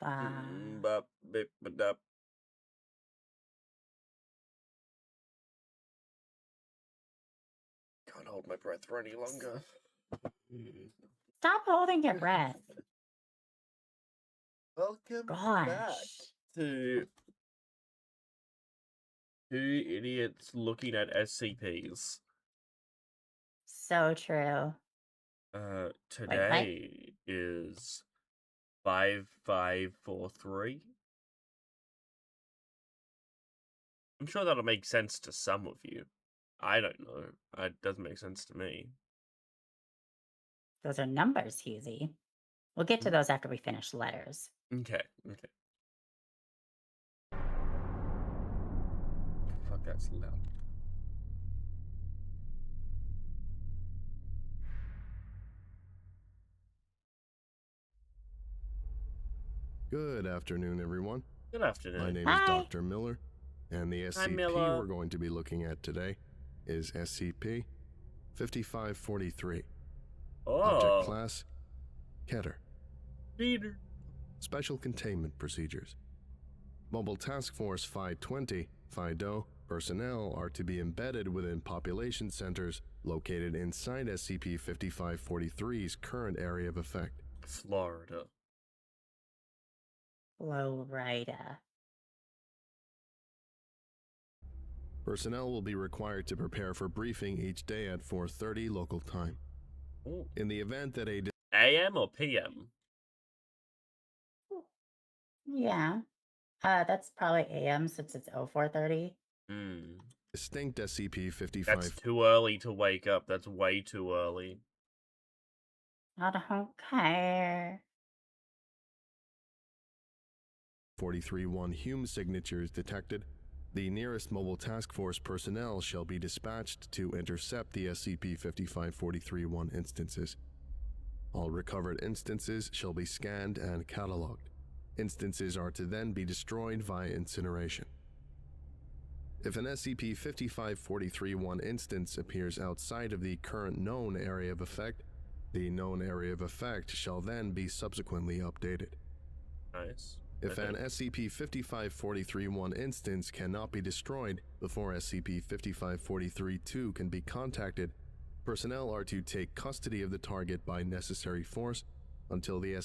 Bop, bip, ba-dop. Can't hold my breath for any longer. Stop holding your breath. Welcome back Gosh. to Two Idiots Looking at SCPs. So true. Wait, what? Today is 5543. I'm sure that'll make sense to some of you. I don't know. It doesn't make sense to me. Those are numbers, Husey. We'll get to those after we finish letters. Okay. Fuck, that's loud. Good afternoon, everyone. Good afternoon. My name Hi. is Dr. Miller, and the SCP Miller. we're going to be looking at today is SCP-5543. Object class, Keter. Peter. Special containment procedures. Mobile Task Force 520, FIDO, personnel are to be embedded within population centers located inside SCP-5543's current area of effect. Florida. Florida. Personnel will be required to prepare for briefing each day at 4:30 local time. Ooh. In the event that a AM or PM? Yeah. That's probably AM since it's 0430. distinct SCP-5543 That's too early to wake up. That's way too early. I don't care. 43-1 Hume signatures detected, the nearest Mobile Task Force personnel shall be dispatched to intercept the SCP-5543-1 instances. All recovered instances shall be scanned and cataloged. Instances are to then be destroyed via incineration. If an SCP-5543-1 instance appears outside of the current known area of effect, the known area of effect shall then be subsequently updated. Nice. If an SCP-5543-1 instance cannot be destroyed before SCP-5543-2 can be contacted, personnel are to take custody of the target by necessary force until the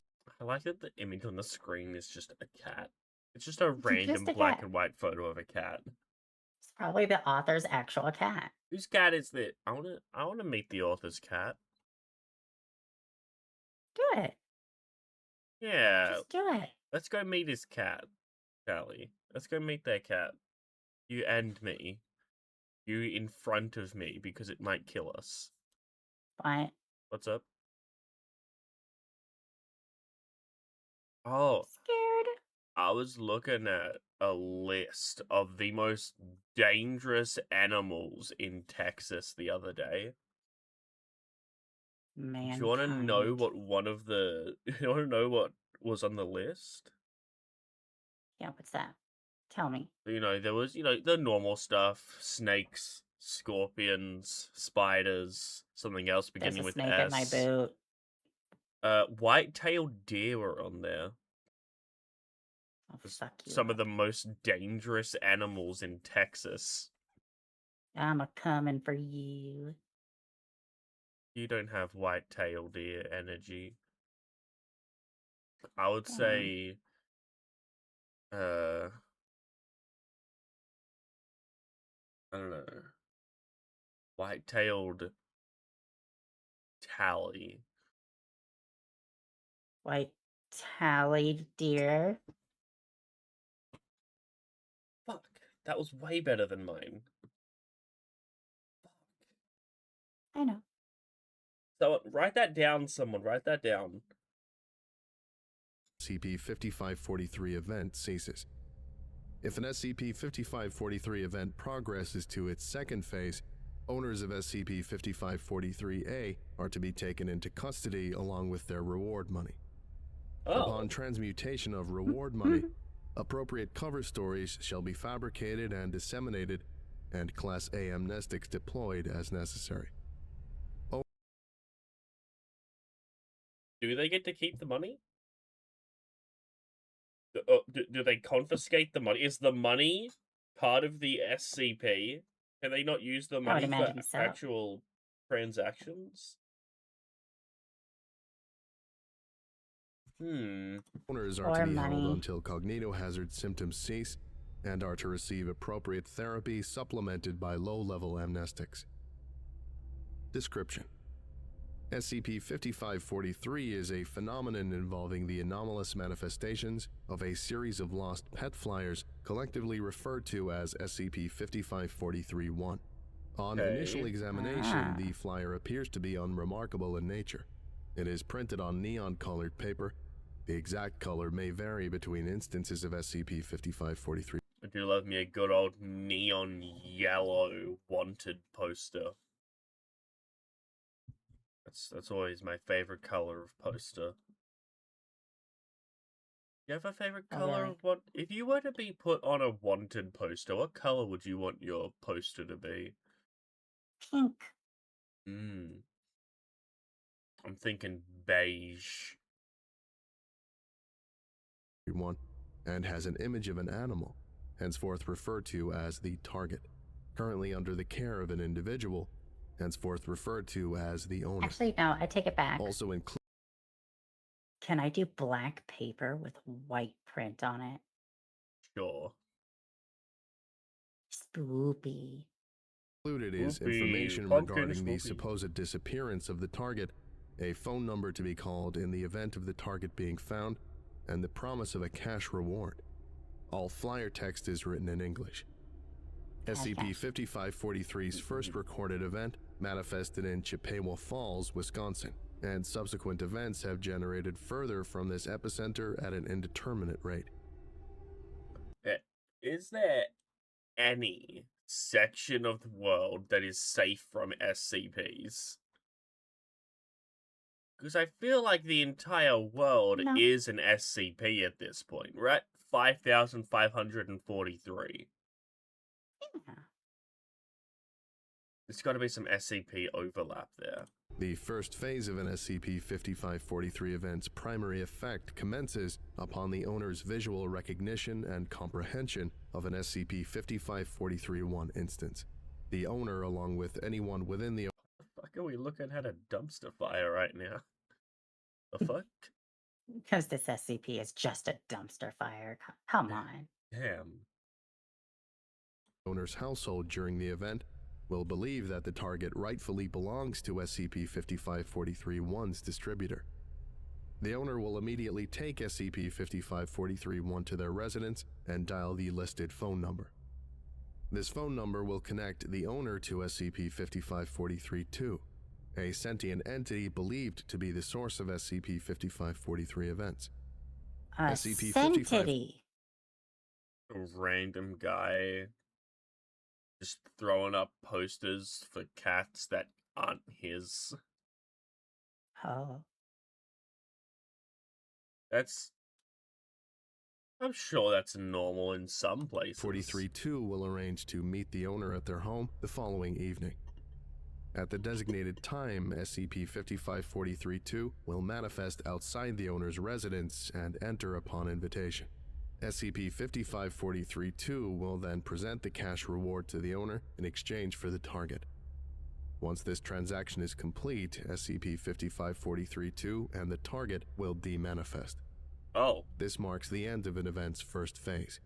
I like that the image on the screen is just a cat. It's just a random Just a black cat. and white photo of a cat. It's probably the author's actual cat. Whose cat is it? I wanna meet the author's cat. Do it. Yeah. Just do it. Let's go meet his cat, Callie. Let's go meet their cat. You and me. You in front of me because it might kill us. What? What's up? Oh, Scared. I was looking at a list of the most dangerous animals in Texas the other day. Mankind. Do you want to know what one of the? You want to know what was on the list? Yeah, what's that? Tell me. You know, there was the normal stuff: snakes, scorpions, spiders, something else There's beginning a with snake S. at my boot. White-tailed deer were on there. Oh, fuck you. Some of the most dangerous animals in Texas. I'm a coming for you. You don't have white-tailed deer energy. I would say, I don't know, white-tailed tally. White tallied deer. Fuck, that was way better than mine. Fuck. I know. So write that down, someone. Write that down. SCP-5543 event ceases. If an SCP-5543 event progresses to its second phase, owners of SCP-5543-A are to be taken into custody along with their reward money. Upon transmutation of reward money, appropriate cover stories shall be fabricated and disseminated, and Class A amnestics deployed as necessary. Do they get to keep the money? do they confiscate the money? Is the money part of the SCP? Can they not use the I would money for imagine so. actual transactions? Owners are Or to be held money. until cognitohazard symptoms cease and are to receive appropriate therapy supplemented by low-level amnestics. Description: SCP-5543 is a phenomenon involving the anomalous manifestations of a series of lost pet flyers collectively referred to as SCP-5543-1. On initial Okay. examination, the flyer appears to be unremarkable in nature. It is printed on neon-colored paper. The exact color may vary between instances of SCP-5543. I do love me a good old neon yellow wanted poster. That's always my favorite color of poster. You have a favorite Oh, color really? of what? If you were to be put on a wanted poster, what color would you want your poster to be? Pink. I'm thinking beige. And has an image of an animal, henceforth referred to as the target, currently under the care of an individual, henceforth referred to as the owner. Actually, no, I take it back. Also included Can I do black paper with white print on it? Sure. Spoopy. is Whoopee, information pumpkin regarding the swoopy. supposed disappearance of the target, a phone number to be called in the event of the target being found, and the promise of a cash reward. All flyer text is written in English. SCP-5543's first recorded event manifested in Chippewa Falls, Wisconsin, and subsequent events have generated further from this epicenter at an indeterminate rate. Is there any section of the world that is safe from SCPs? Because I feel like the entire world No. is an SCP at this point. We're at 5,543. Yeah. There's got to be some SCP overlap there. The first phase of an SCP-5543 event's primary effect commences upon the owner's visual recognition and comprehension of an SCP-5543-1 instance. The owner, along with anyone within the... The fuck are we looking at a dumpster fire right now? The fuck? Because this SCP is just a dumpster fire. Come on. Damn. owner's household during the event will believe that the target rightfully belongs to SCP-5543-1's distributor. The owner will immediately take SCP-5543-1 to their residence and dial the listed phone number. This phone number will connect the owner to SCP-5543-2, a sentient entity believed to be the source of SCP-5543 events. A SCP-55 Sentity. A random guy just throwing up posters for cats that aren't his. Oh. I'm sure that's normal in some places. 43-2 will arrange to meet the owner at their home the following evening. At the designated time, SCP-5543-2 will manifest outside the owner's residence and enter upon invitation. SCP-5543-2 will then present the cash reward to the owner in exchange for the target. Once this transaction is complete, SCP-5543-2 and the target will demanifest. Oh. This marks the end of an event's first phase.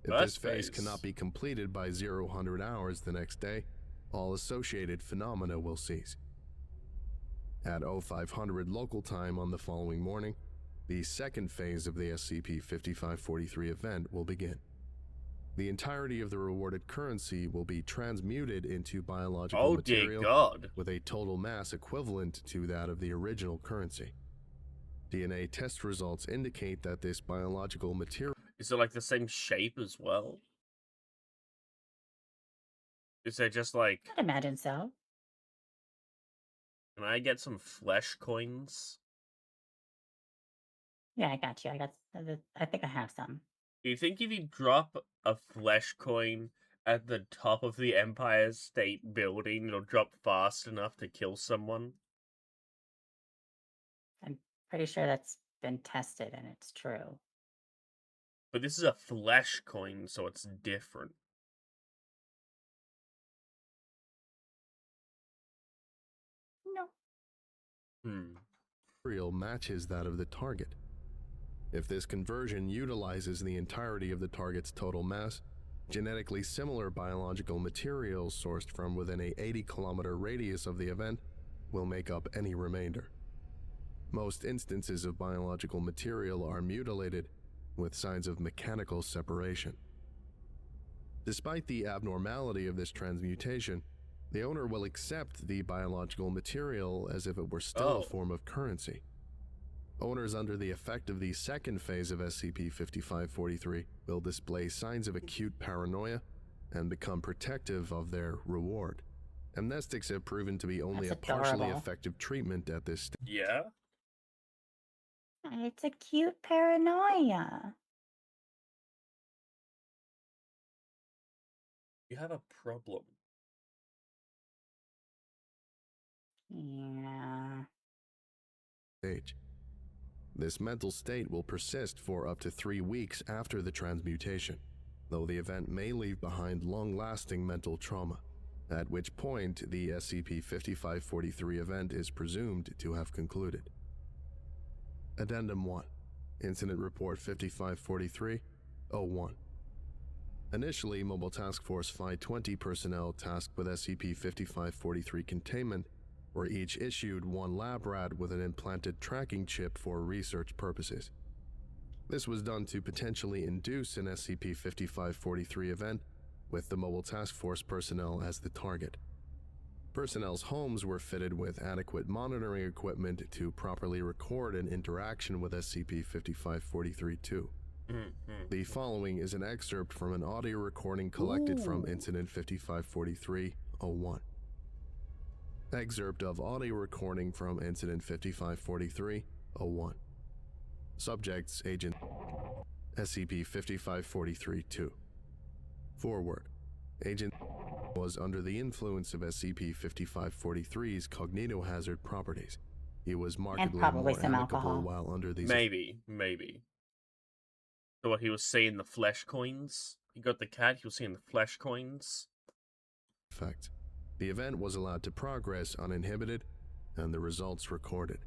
If First this phase phase. cannot be completed by 0000 hours the next day, all associated phenomena will cease. At 0500 local time on the following morning, the second phase of the SCP-5543 event will begin. The entirety of the rewarded currency will be transmuted into biological material God. with a total mass equivalent to that of the original currency. DNA test results indicate that this biological material... Is it like the same shape as well? Is it just like... I'd imagine so. Can I get some flesh coins? Yeah, I got you. I think I have some. Do you think if you drop a flesh coin at the top of the Empire State Building, it'll drop fast enough to kill someone? I'm pretty sure that's been tested and it's true. But this is a flesh coin, so it's different. No. Material matches that of the target. If this conversion utilizes the entirety of the target's total mass, genetically similar biological materials sourced from within a 80-kilometer radius of the event will make up any remainder. Most instances of biological material are mutilated with signs of mechanical separation. Despite the abnormality of this transmutation, the owner will accept the biological material as if it were still a form of currency. Owners under the effect of the second phase of SCP-5543 will display signs of acute paranoia and become protective of their reward. Amnestics have proven to be only That's a partially adorable. effective treatment at this stage. Yeah? It's a cute paranoia. You have a problem. Yeah. This mental state will persist for up to 3 weeks after the transmutation, though the event may leave behind long-lasting mental trauma, at which point the SCP-5543 event is presumed to have concluded. Addendum 1. Incident Report 5543-01. Initially, Mobile Task Force Phi 20 personnel tasked with SCP-5543 containment were each issued one lab rat with an implanted tracking chip for research purposes. This was done to potentially induce an SCP-5543 event with the Mobile Task Force personnel as the target. Personnel's homes were fitted with adequate monitoring equipment to properly record an interaction with SCP-5543-2. The following is an excerpt from an audio recording collected from Incident 5543-01. Excerpt of audio recording from Incident 5543-01. Subjects Agent SCP-5543-2. Forward. Agent was under the influence of SCP-5543's cognitohazard properties. He was markedly probably more some amicable alcohol. while under these Maybe. So what, he was seeing the flesh coins? He got the cat, he was seeing the flesh coins? effects. The event was allowed to progress uninhibited, and the results recorded.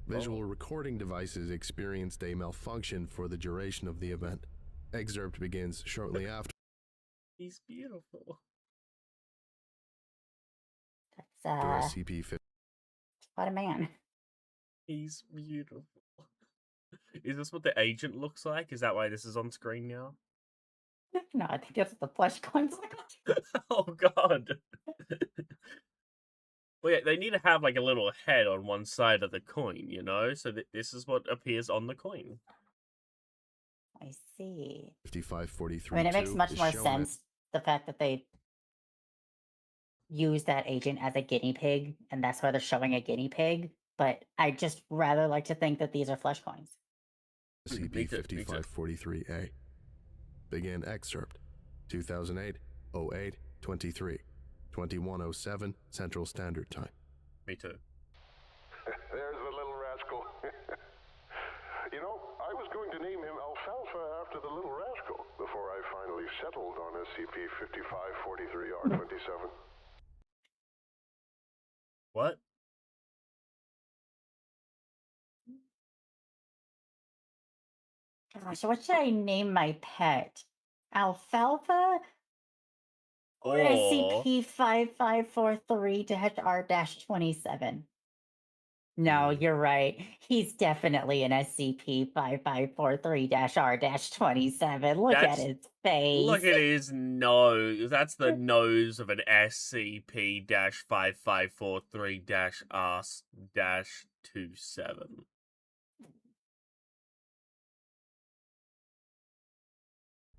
Visual recording devices experienced a malfunction for the duration of the event. Excerpt begins shortly after. He's beautiful. That's SCP-50. what a man. He's beautiful. Is this what the agent looks like? Is that why this is on screen now? No, I think that's what the flesh coins look like. Oh god. Well, yeah, they need to have like a little head on one side of the coin, you know? So that this is what appears on the coin. I see. 5543. I mean, it makes much more sense, the fact that they use that agent as a guinea pig, and that's why they're showing a guinea pig, but I just rather like to think that these are flesh coins. SCP-5543-A. Begin excerpt. 2008-08-23. 2107 Central Standard Time. Me too. There's the little rascal. You know, I was going to name him Alfalfa after the little rascal before I finally settled on SCP-5543-R27. What? Gosh, what should I name my pet? Alfalfa? Or SCP-5543-R-27? No, you're right. He's definitely an SCP-5543-R-27. Look at his face. Look at his nose. That's the nose of an SCP-5543-R-27.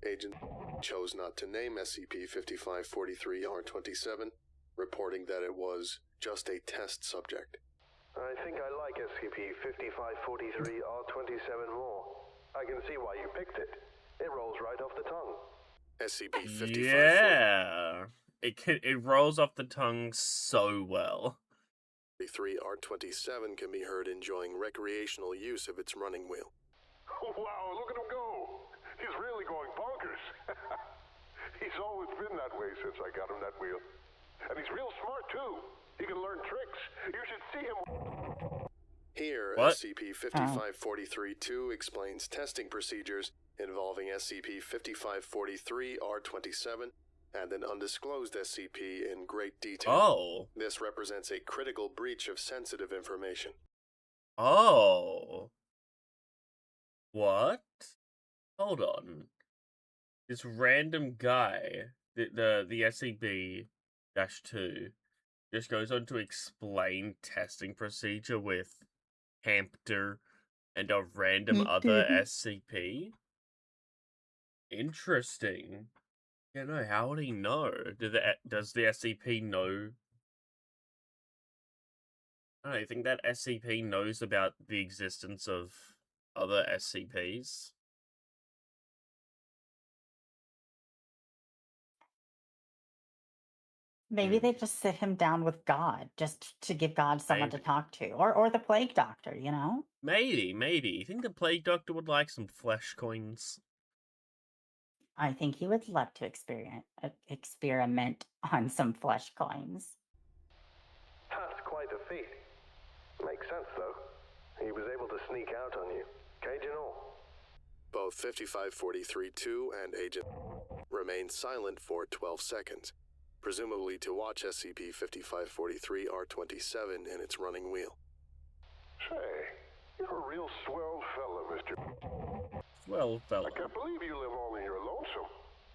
Agent chose not to name SCP-5543-R-27, reporting that it was just a test subject. I think I like SCP-5543-R-27 more. I can see why you picked it. It rolls right off the tongue. SCP-5543. Yeah. It rolls off the tongue so well. R-27 can be heard enjoying recreational use of its running wheel. Wow, look at him go! He's really always been that way since I got him that wheel. And he's real smart, too. He can learn tricks. You should see him. Here, What? SCP-5543-2 explains testing procedures involving SCP-5543-R27 and an undisclosed SCP in great detail. Oh. This represents a critical breach of sensitive information. Oh. What? Hold on. This random guy, the SCP-2, just goes on to explain testing procedure with Hamster and a random other SCP. Interesting. Yeah, no, how would he know? Does the SCP know? I don't know, I think that SCP knows about the existence of other SCPs. Maybe they just sit him down with God, just to give God someone to Maybe. talk to, or the plague doctor, you know? Maybe. You think the Plague Doctor would like some flesh coins? I think he would love to experiment on some flesh coins. That's quite a feat. Makes sense, though. He was able to sneak out on you. Cage and all. Both 5543-2 and Agent remain silent for 12 seconds, presumably to watch SCP-5543-R27 in its running wheel. Say, you're a real swell fella, Mr. Well, fella. I can't believe you live all in your lonesome.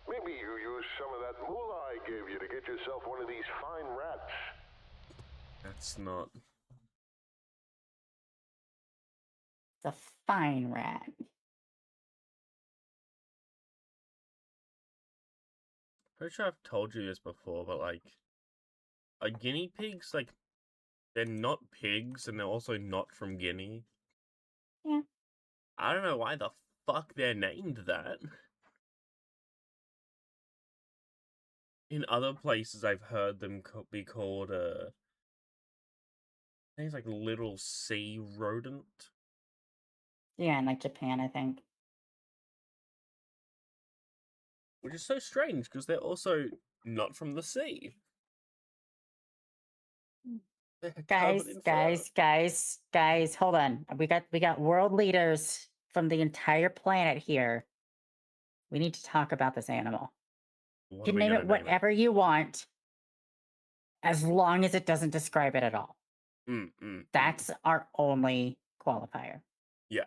Maybe you use some of that moolah I gave you to get yourself one of these fine rats. That's not... The fine rat. Pretty sure I've told you this before, but like, are guinea pigs, like, they're not pigs and they're also not from Guinea? Yeah. I don't know why the fuck they're named that. In other places, I've heard them be called, I think it's like little sea rodent. Yeah, in like Japan, I think. Which is so strange, because they're also not from the sea. They're covered in fur. Guys, hold on. We got world leaders from the entire planet here. We need to talk about this animal. What You are can we name gonna it whatever you want, as long as it doesn't describe it at all. That's our only qualifier. Yeah.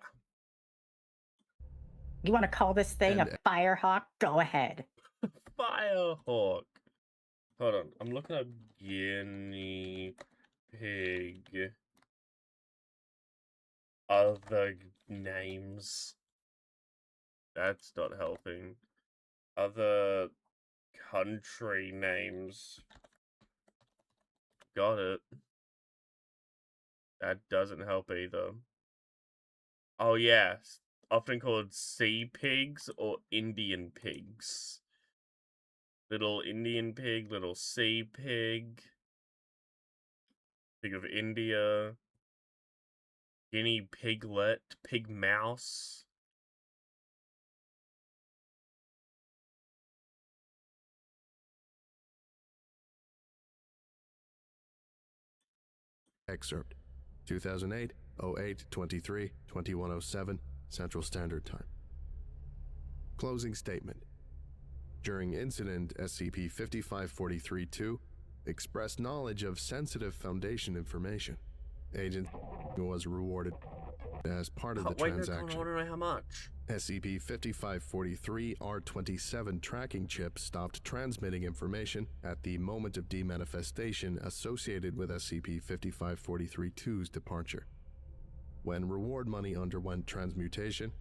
You want to call this thing a firehawk? Go ahead. Firehawk. Hold on, I'm looking up guinea pig. Other names. That's not helping. Other country names. Got it. That doesn't help either. Oh yes, often called sea pigs or Indian pigs. Little Indian pig, little sea pig. Pig of India. Guinea piglet, pig mouse. Excerpt 2008 08 23 2107 Central Standard Time. Closing statement. During incident SCP-5543-2 expressed knowledge of sensitive Foundation information. Agent was rewarded as part of the transaction. I want to know how much. SCP-5543-R27 tracking chip stopped transmitting information at the moment of demanifestation associated with SCP-5543-2's departure. When reward money underwent transmutation,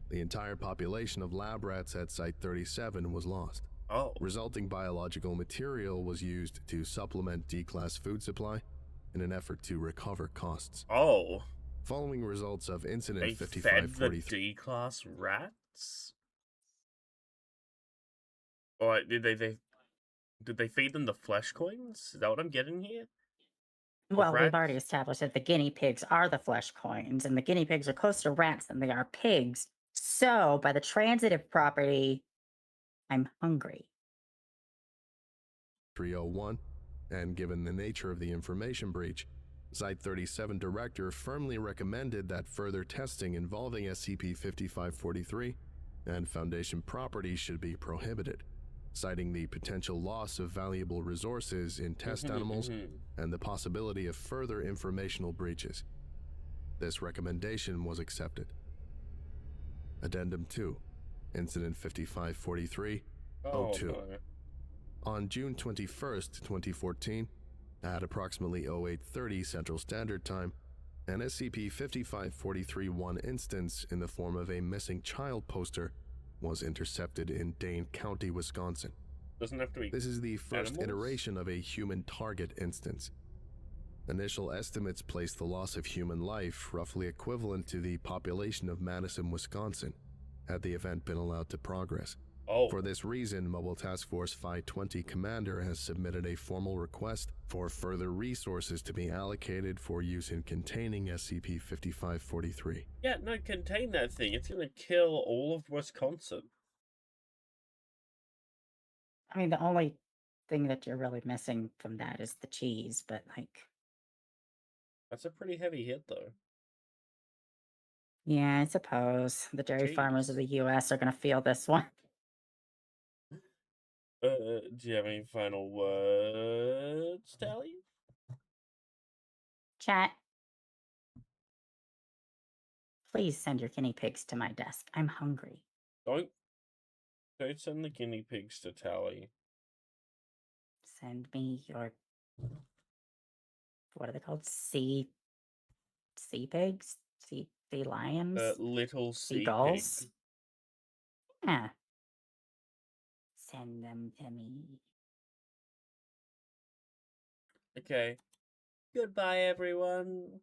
the entire population of lab rats at Site-37 was lost. Oh. Resulting biological material was used to supplement D-Class food supply in an effort to recover costs. Oh. Following results of Incident They 5543... fed the D-Class rats? Or did they feed them the flesh coins? Is that what I'm getting here? Well, rats? we've already established that the guinea pigs are the flesh coins, and the guinea pigs are closer to rats than they are pigs. So, by the transitive property, I'm hungry. 301, and given the nature of the information breach, Site 37 director firmly recommended that further testing involving SCP-5543 and Foundation property should be prohibited, citing the potential loss of valuable resources in test animals and the possibility of further informational breaches. This recommendation was accepted. Addendum 2, Incident 5543-02. No. On June 21st, 2014, at approximately 0830 Central Standard Time, an SCP-5543-1 instance in the form of a missing child poster was intercepted in Dane County, Wisconsin. Doesn't have to be. This is the first animals? iteration of a human target instance. Initial estimates place the loss of human life roughly equivalent to the population of Madison, Wisconsin, had the event been allowed to progress. Oh. For this reason, Mobile Task Force Phi 20 Commander has submitted a formal request for further resources to be allocated for use in containing SCP-5543. Yeah, no, contain that thing. It's gonna kill all of Wisconsin. I mean, the only thing that you're really missing from that is the cheese, but like, That's a pretty heavy hit, though. yeah, I suppose the dairy farmers of the U.S. are gonna feel this one. Do you have any final words, Tally? Chat. Please send your guinea pigs to my desk. I'm hungry. Don't send the guinea pigs to Tally. Send me your, what are they called? Sea pigs? Sea lions? Little sea Seagulls? pig. Yeah. Send them to me. Okay. Goodbye, everyone.